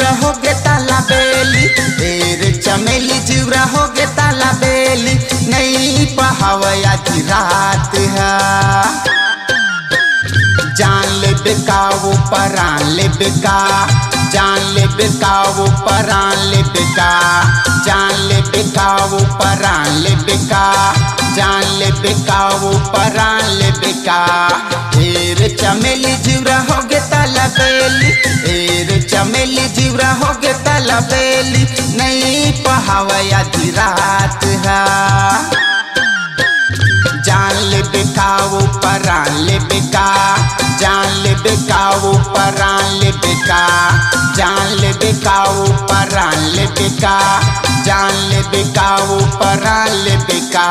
जीवरा हो गे ताला बेली तेरे चमेली जीवरा हो गे ताला बेली नहीं पहावया की रात है जान ले बेका वो परान ले बेका जान ले बेका वो परान ले बेका जान ले बेका वो परान ले बेका जान ले बेका वो परान ले बेका तेरे चमेली जीवरा हो गे ताला बेली तेरे चमेली जीवरा हो गे ताला बेली नहीं पहावया की रात है जान ले बेका वो परान ले बेका जान ले बेका वो परान ले बेका जान ले बेका वो परान ले बेका जान ले बेका वो परान ले बेका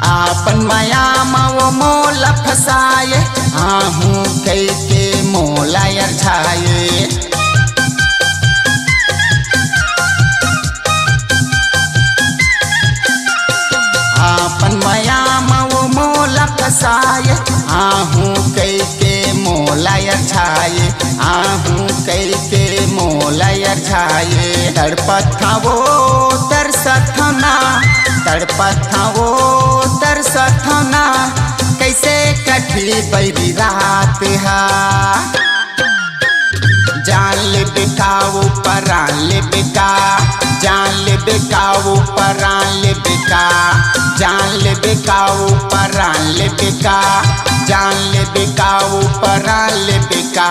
अपन माया वो मोला फसाए आहूँ कई के मोला यरझाए अपन माया वो मोला फसाए आहूँ कई के मोला यरझाए आहूँ कई के मोला यरझाए तड़पत था वो तरसत था ना तड़पत था वो तरसत था ना कैसे कटी बैरी रात है जान ले बेका वो परान ले बेका जान ले बेका वो परान ले बेका जान ले बेका वो परान ले बेका जान ले बेका वो परान ले बेका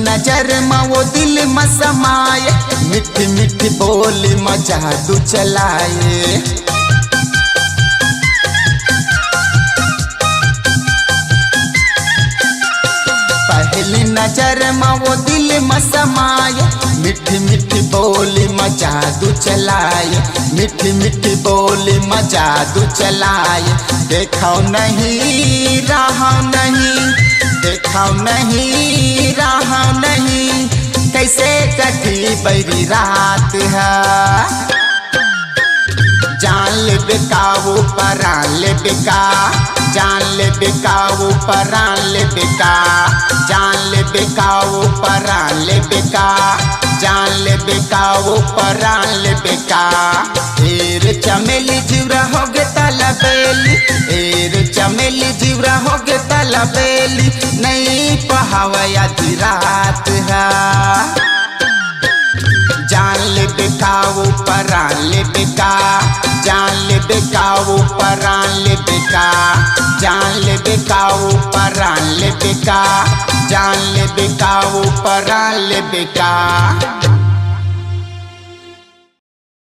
नजर में वो दिल में समाए मिठी मिठी बोली में जादू चलाए पहली नजर में वो दिल में समाए मिठी मिठी बोली में जादू चलाए मिठी मिठी बोली में जादू चलाए देखो नहीं रहा नहीं देखो नहीं रहा नहीं कैसे कटी बैरी रात है जान ले बेका वो परान ले बेका जान ले बेका वो परान ले बेका जान ले बेका वो परान ले बेका जान ले बेका वो परान ले बेका तेरे चमेली जीवरा हो गे ताला बेली तेरे चमेली जीवरा हो गे ताला बेली नहीं पहावया की रात है जान ले बेका वो परान ले बेका जान ले बेका वो परान ले बेका जान ले बेका वो परान ले बेका जान ले बेका वो परान ले बेका।